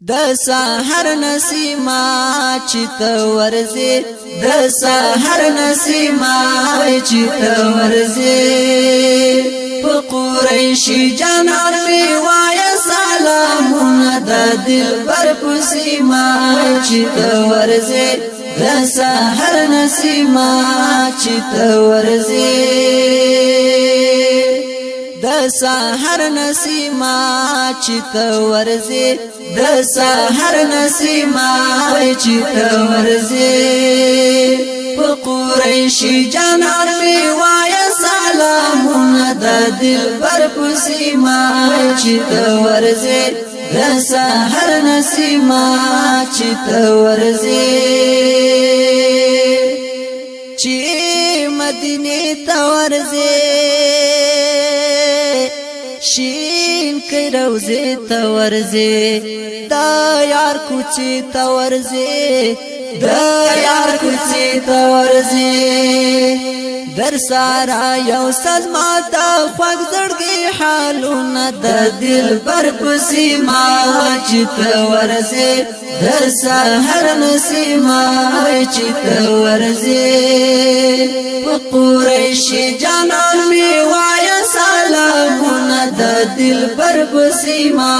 د سحر نسیما چې ته ورځې د سحر نسیما چې ته ورځې په قریشی جانان می وای سلامونه د دلبر په سیما چې ته ورځې د سحر نسیما چې ته ورځې د سحر نسیما چې ته ورځې د سحر نسیما چې ته ورځې په قریشی جانان می وای سلامونه د دلبر په سیما چې ته ورځې د سحر نسیما چې ته ورځې چې مدینه ته ورځې شین کئی روزے تورزے دا یار کوچی تورزے دا یار کوچی تورزے در سارا یو سزماتا خوک زڑگی حالونا دا دل بر پسیما چی تورزے در سحر نسیما چی تورزے قریشی جانان می وایا سلامونه د دلبر په سیما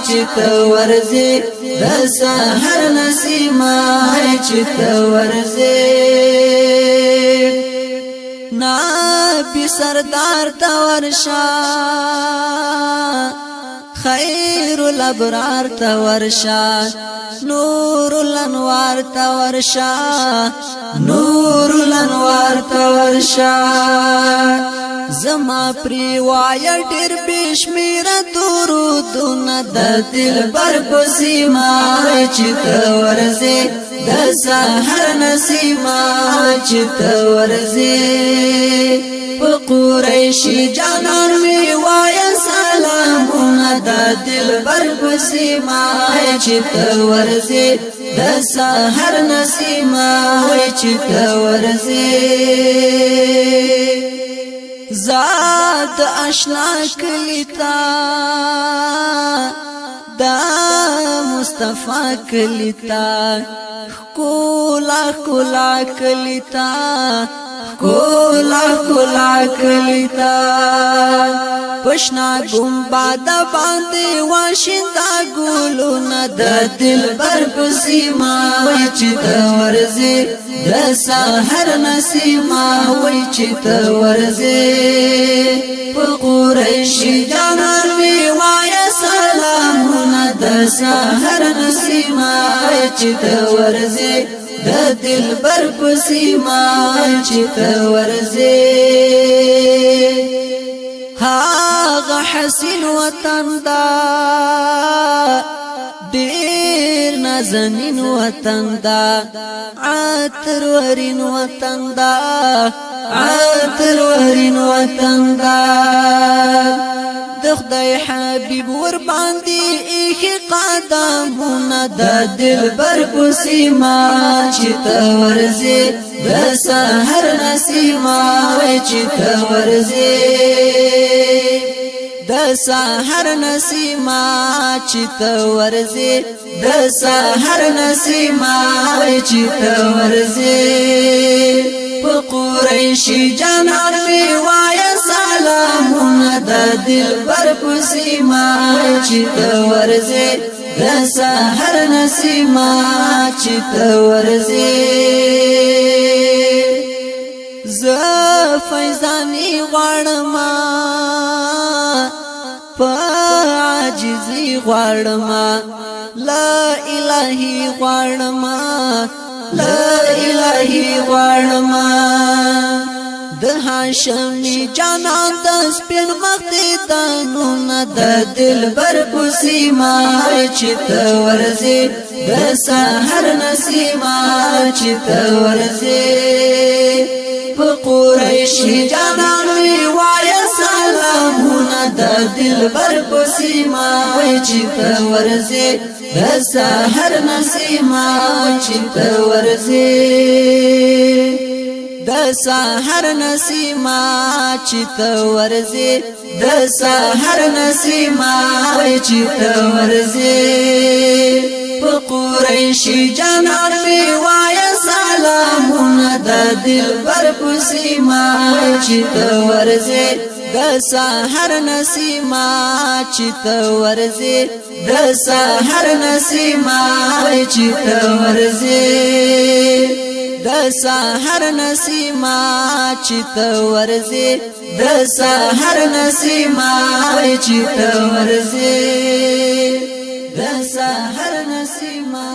چې ته ورځې د سحر نسیما چې ته ورځې نبی سردار ته ورشا خیر الابرار ته ورشا نور الانوار ته ورشا نور الانوار ته ورشا زما پری وای ډیر بشمیر درودونه د دلبر په سیما چې ته ورځې د سحر نسیما چې ته ورځې په قریشی جانان می وای سلامونه د دلبر په سیما چې ته ورځې د سحر نسیما چې ته ورځې زاد اشنا کلیتا دا مصطفی کلیتا کولا کولا کلیتا کولا کولا کلیتا پشنا گنباد باندې واشندا ګلونه د دلبر په سیما چې ته ورځې د سحر نسیما چې ته ورځې په قریشی جانان می وای سلامونه د سحر نسیما چې ته ورځې د دلبر په سیما چې ته ورځې هاغه حسین وطن دا ډیر نازنین وطن دا عطر ورین وطن دا عطر ورین وطن دا د خدای حبیب ور باندې ایخ قدمونه د دلبر په سیما چې ته ورځې د سحر نسیما چې ته ورځې د سحر نسیما چې ته ورځې د سحر نسیما چې ته ورځې په قریشی جانان می وای سلامونه د دلبر په سیما چې ته ورځې د سحر نسیما چې ته ورځې ز فیضانی غواړم په عاجزی غواړم لا الہی غواړم لا الہی غواړم د هاشمی جانان د سپین مختی تنونه د دلبر په سیما چې ته ورځې د سحر نسیما چې ته ورځې په قریشی جانان می وای سلامونه د دلبر په سیما چې ته ورځې د سحر نسیما چې ته ورځې د سحر نسیما چې ته ورځې د سحر نسیما چې ته ورځې قریشی جانان پی وای سلامونه د دلبر پسیما چې ته ورځې د سحر نسیما چې ته ورځې د سحر نسیما چې ته ورځې د سحر نسیما چې ته ورځې د سحر نسیما چې ته ورځې د سحر نسیما